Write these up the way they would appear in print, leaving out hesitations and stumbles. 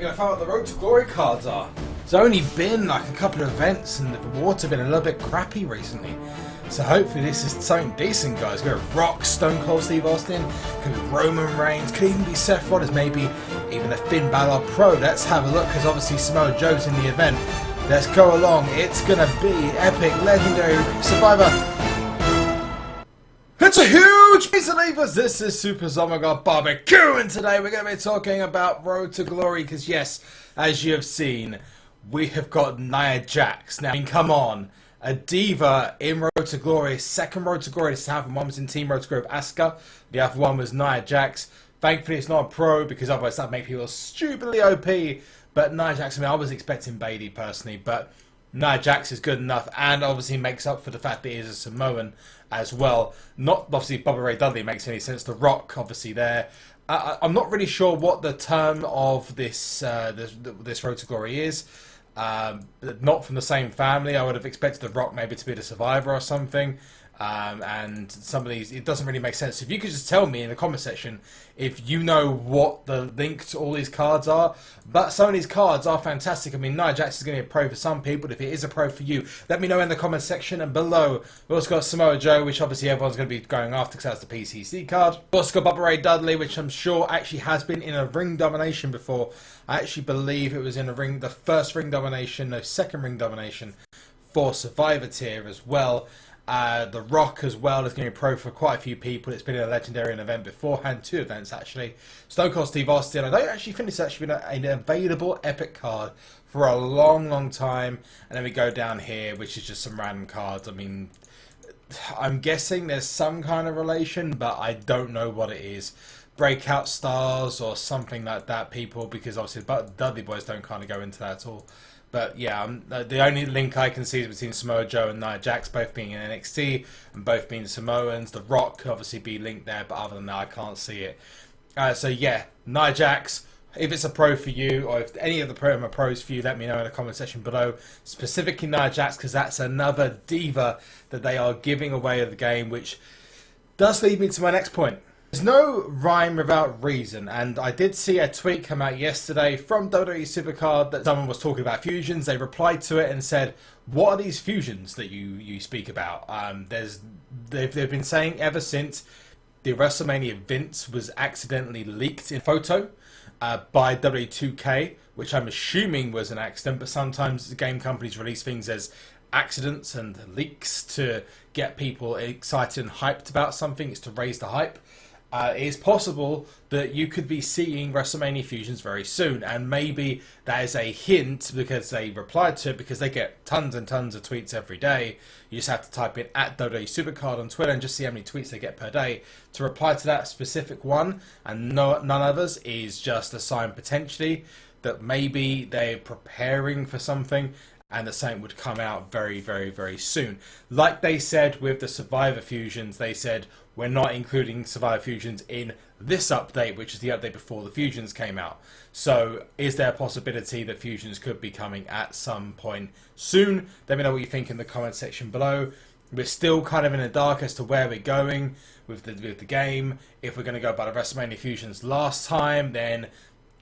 going to find out what the Road to Glory cards are. There's only been like a couple of events and the rewards have been a little bit crappy recently. So hopefully this is something decent, guys. We've got Rock, Stone Cold Steve Austin, could be Roman Reigns, could even be Seth Rollins, maybe even a Finn Balor Pro. Let's have a look, because obviously Samoa Joe's in the event. Let's go along. It's going to be epic, legendary, Survivor. It's a huge piece of levers. This is SuperZombGBBQ, and today we're going to be talking about Road to Glory, because yes, as you have seen, we have got Nia Jax. Now, I mean, come on. A diva in Road to Glory, second Road to Glory this happened. One was in Team Road to Glory with Asuka, the other one was Nia Jax. Thankfully it's not a pro, because otherwise that'd make people stupidly OP. But Nia Jax, I mean, I was expecting Bayley personally, but Nia Jax is good enough, and obviously makes up for the fact that he is a Samoan as well. Not obviously Bubba Ray Dudley makes any sense. The Rock obviously there. I'm not really sure what the term of this this Road to Glory is. Not from the same family. I would have expected The Rock maybe to be the Survivor or something. And some of these, it doesn't really make sense. If you could just tell me in the comment section if you know what the link to all these cards are. But some of these cards are fantastic. I mean, Nia Jax is going to be a pro for some people. If it is a pro for you, let me know in the comment section. And below, we've also got Samoa Joe, which obviously everyone's going to be going after because that's the PCC card. We've also got Bubba Ray Dudley, which I'm sure actually has been in a ring domination before. I actually believe it was in a ring, the first ring domination, no, second ring domination for Survivor tier as well. The Rock as well is going to be pro for quite a few people. It's been in a legendary event beforehand, 2 events actually. Stone Cold Steve Austin, I don't actually think it's actually been an available epic card for a long time. And then we go down here, which is just some random cards. I mean, I'm guessing there's some kind of relation, but I don't know what it is. Breakout stars or something like that, people, because obviously Dudley Boys don't kind of go into that at all. But yeah, the only link I can see is between Samoa Joe and Nia Jax, both being in NXT and both being Samoans. The Rock could obviously be linked there, but other than that, I can't see it. So yeah, Nia Jax, if it's a pro for you, or if any of the pros for you, let me know in the comment section below. Specifically Nia Jax, because that's another diva that they are giving away of the game, which does lead me to my next point. There's no rhyme without reason, and I did see a tweet come out yesterday from WWE SuperCard that someone was talking about fusions. They replied to it and said, what are these fusions that you speak about? They've been saying ever since the WrestleMania Vince was accidentally leaked in photo by W2K, which I'm assuming was an accident, but sometimes the game companies release things as accidents and leaks to get people excited and hyped about something. It's to raise the hype. It is possible that you could be seeing WrestleMania fusions very soon, and maybe that is a hint because they replied to it, because they get tons and tons of tweets every day. You just have to type in @WWE SuperCard on Twitter and just see how many tweets they get per day to reply to that specific one, and none others is just a sign potentially that maybe they're preparing for something and the same would come out very soon. Like they said with the Survivor fusions, they said we're not including Survivor fusions in this update, which is the update before the fusions came out. So is there a possibility that fusions could be coming at some point soon? Let me know what you think in the comment section below. We're still kind of in the dark as to where we're going with the game. If we're going to go by the WrestleMania fusions last time, then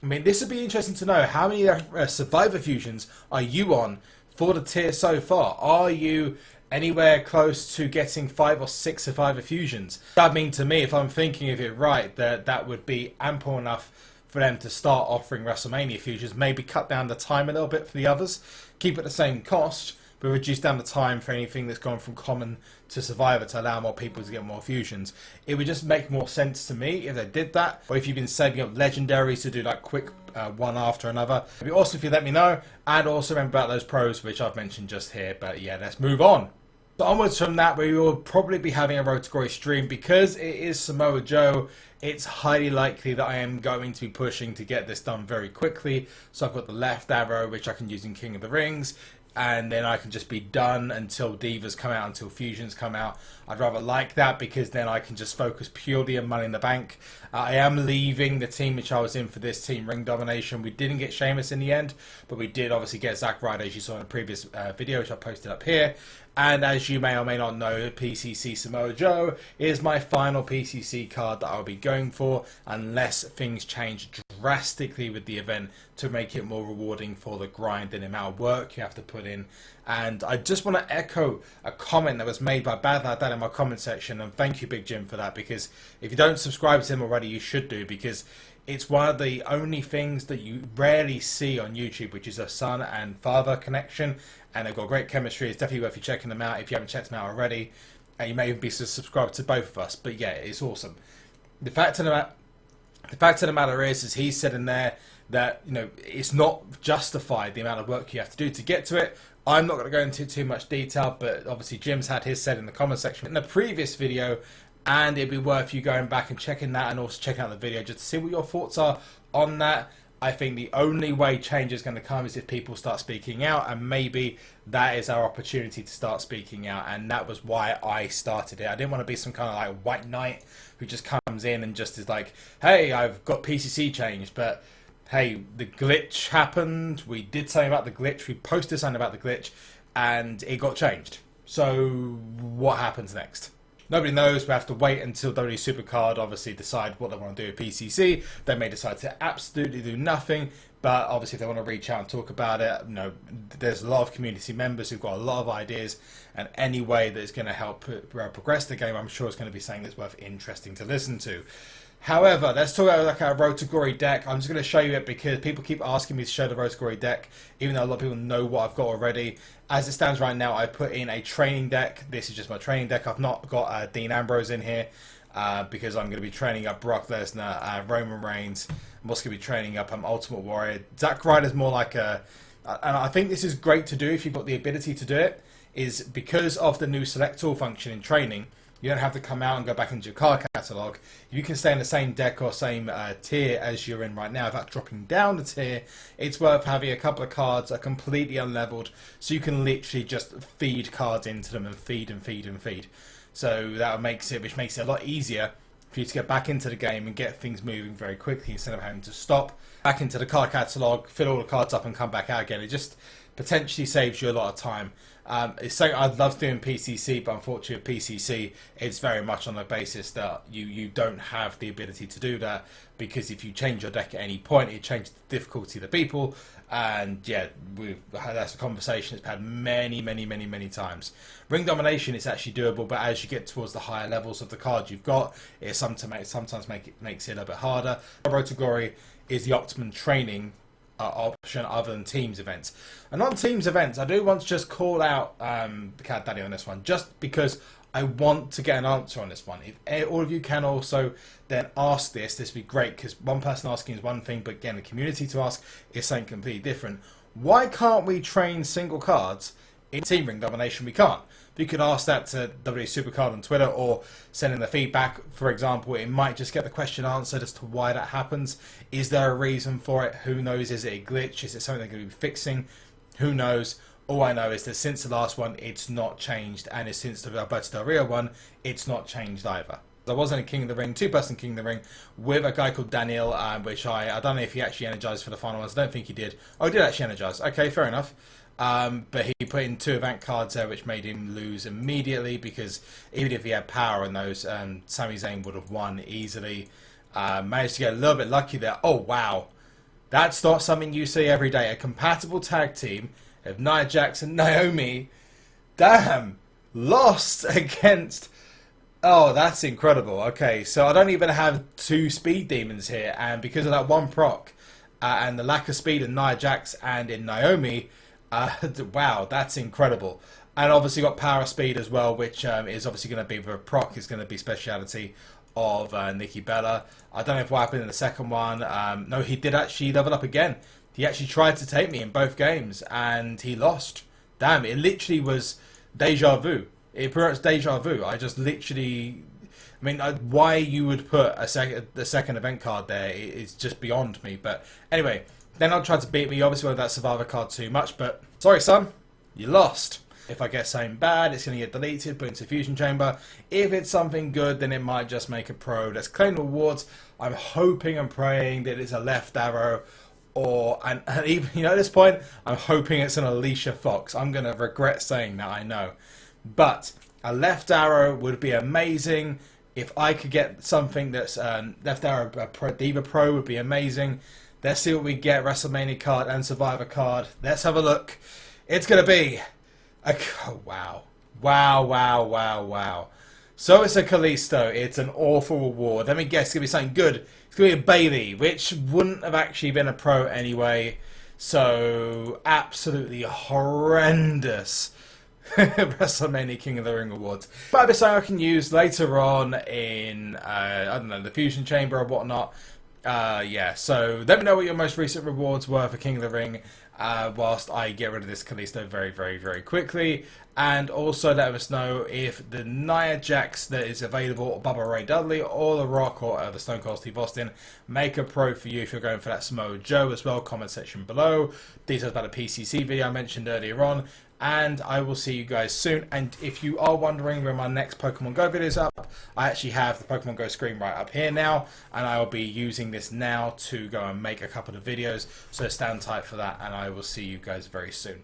I mean, this would be interesting to know. How many Survivor fusions are you on for the tier so far? Are you anywhere close to getting 5 or 6 Survivor fusions? That mean to me, if I'm thinking of it right, that would be ample enough for them to start offering WrestleMania fusions. Maybe cut down the time a little bit for the others. Keep it the same cost, but reduce down the time for anything that's gone from common to Survivor to allow more people to get more fusions. It would just make more sense to me if they did that, or if you've been saving up legendaries to do like quick one after another. It'd be awesome if you let me know, and also remember about those pros which I've mentioned just here. But yeah, let's move on. So onwards from that, we will probably be having a Road to Glory stream. Because it is Samoa Joe, it's highly likely that I am going to be pushing to get this done very quickly. So I've got the left arrow, which I can use in King of the Rings, and then I can just be done until Divas come out, until Fusions come out. I'd rather like that because then I can just focus purely on Money in the Bank. I am leaving the team which I was in for this team, Ring Domination. We didn't get Sheamus in the end, but we did obviously get Zack Ryder, as you saw in the previous video, which I posted up here. And as you may or may not know, PCC Samoa Joe is my final PCC card that I'll be going for, unless things change drastically with the event to make it more rewarding for the grind and the amount of work you have to put in. And I just want to echo a comment that was made by Bad Like That in my comment section, and thank you, Big Jim, for that, because if you don't subscribe to him already, you should do, because it's one of the only things that you rarely see on YouTube, which is a son and father connection, and they've got great chemistry. It's definitely worth you checking them out if you haven't checked them out already, and you may even be subscribed to both of us. But yeah, it's awesome. The fact of the matter is he said in there that, you know, it's not justified the amount of work you have to do to get to it. I'm not going to go into too much detail, but obviously Jim's had his said in the comment section in the previous video, and it'd be worth you going back and checking that, and also checking out the video just to see what your thoughts are on that. I think the only way change is going to come is if people start speaking out, and maybe that is our opportunity to start speaking out, and that was why I started it. I didn't want to be some kind of like white knight who just comes in and just is like, hey, I've got PCC changed, but hey, the glitch happened, we did something about the glitch, we posted something about the glitch, and it got changed. So what happens next? Nobody knows. We have to wait until WWE SuperCard obviously decide what they want to do with PCC. They may decide to absolutely do nothing, but obviously if they want to reach out and talk about it, you know, there's a lot of community members who've got a lot of ideas, and any way that's going to help progress the game, I'm sure it's going to be something that's worth interesting to listen to. However, let's talk about like our Road to Glory deck. I'm just going to show you it because people keep asking me to show the Road to Glory deck, even though a lot of people know what I've got already. As it stands right now, I put in a training deck. This is just my training deck. I've not got Dean Ambrose in here because I'm going to be training up Brock Lesnar, Roman Reigns. I'm also going to be training up Ultimate Warrior. Zack Ryder's more like a... And I think this is great to do if you've got the ability to do it, is because of the new select all function in training. You don't have to come out and go back into your card catalogue. You can stay in the same deck or same tier as you're in right now without dropping down the tier. It's worth having a couple of cards that are completely unleveled, so you can literally just feed cards into them and feed and feed and feed. So that makes it a lot easier for you to get back into the game and get things moving very quickly instead of having to stop back into the card catalogue, fill all the cards up and come back out again. It just potentially saves you a lot of time. It's something I'd love doing PCC, but unfortunately with PCC it's very much on the basis that you don't have the ability to do that, because if you change your deck at any point it changes the difficulty of the people, and yeah, that's a conversation that's had many times. Ring Domination is actually doable, but as you get towards the higher levels of the cards you've got, it sometimes makes it a little bit harder. Road to Glory is the optimum training option other than Teams events. And on Teams events, I do want to just call out the Cat Daddy on this one, just because I want to get an answer on this one. If all of you can also then ask this would be great, because one person asking is one thing, but again, the community to ask is something completely different. Why can't we train single cards in Team Ring Domination? We can't. You could ask that to WWE SuperCard on Twitter, or send in the feedback, for example. It might just get the question answered as to why that happens. Is there a reason for it? Who knows? Is it a glitch? Is it something they're going to be fixing? Who knows? All I know is that since the last one, it's not changed, and since the Alberto Del Rio one, it's not changed either. I was in a King of the Ring, two-person King of the Ring, with a guy called Daniel, which I don't know if he actually energized for the final ones. I don't think he did. Oh, he did actually energize. Okay, fair enough. But he put in 2 event cards there, which made him lose immediately, because even if he had power in those, Sami Zayn would have won easily. Managed to get a little bit lucky there. Oh, wow. That's not something you see every day. A compatible tag team of Nia Jax and Naomi, damn, lost against... Oh, that's incredible. Okay, so I don't even have 2 speed demons here, and because of that one proc and the lack of speed in Nia Jax and in Naomi... wow, that's incredible. And obviously got power speed as well, which is obviously going to be the proc, is going to be speciality of Nikki Bella. I don't know if what happened in the second one. No, he did actually level up again. He actually tried to take me in both games and he lost. Damn, it literally was deja vu. It pretty much deja vu. I just literally... I mean, why you would put a second event card there is just beyond me. But anyway... Then I tried to beat me. You obviously wanted that Survivor card too much, but sorry, son, you lost. If I get something bad, it's going to get deleted, put into Fusion Chamber. If it's something good, then it might just make a pro. Let's claim the rewards. I'm hoping and praying that it's a left arrow, or, and even, you know, at this point, I'm hoping it's an Alicia Fox. I'm going to regret saying that, I know. But a left arrow would be amazing. If I could get something that's left arrow DIVA Pro would be amazing. Let's see what we get. WrestleMania card and Survivor card. Let's have a look. It's going to be a... Oh, wow. Wow, wow, wow, wow. So it's a Kalisto. It's an awful reward. Let me guess. It's going to be something good. It's going to be a Bailey, which wouldn't have actually been a pro anyway. So, absolutely horrendous. WrestleMania King of the Ring awards. Might be something I can use later on in, I don't know, the Fusion Chamber or whatnot. Yeah, so let me know what your most recent rewards were for King of the Ring whilst I get rid of this Kalisto very, very, very quickly. And also let us know if the Nia Jax that is available, or Bubba Ray Dudley, or The Rock, or the Stone Cold Steve Austin, make a pro for you if you're going for that Samoa Joe as well. Comment section below. Details about the PCC video I mentioned earlier on. And I will see you guys soon. And if you are wondering where my next Pokemon Go video is up, I actually have the Pokemon Go screen right up here now. And I will be using this now to go and make a couple of videos. So stand tight for that. And I will see you guys very soon.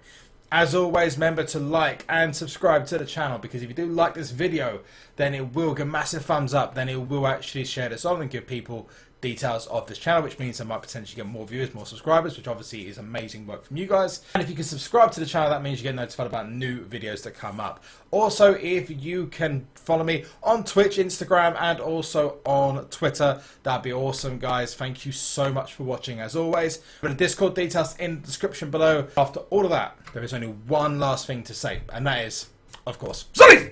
As always, remember to like and subscribe to the channel. Because if you do like this video, then it will get massive thumbs up. Then it will actually share this on and give people details of this channel, which means I might potentially get more viewers, more subscribers, which obviously is amazing work from you guys. And if you can subscribe to the channel, that means you get notified about new videos that come up. Also, if you can follow me on Twitch, Instagram, and also on Twitter, that'd be awesome, guys. Thank you so much for watching, as always. The Discord details in the description below. After all of that, there is only one last thing to say, and that is, of course, Zombie!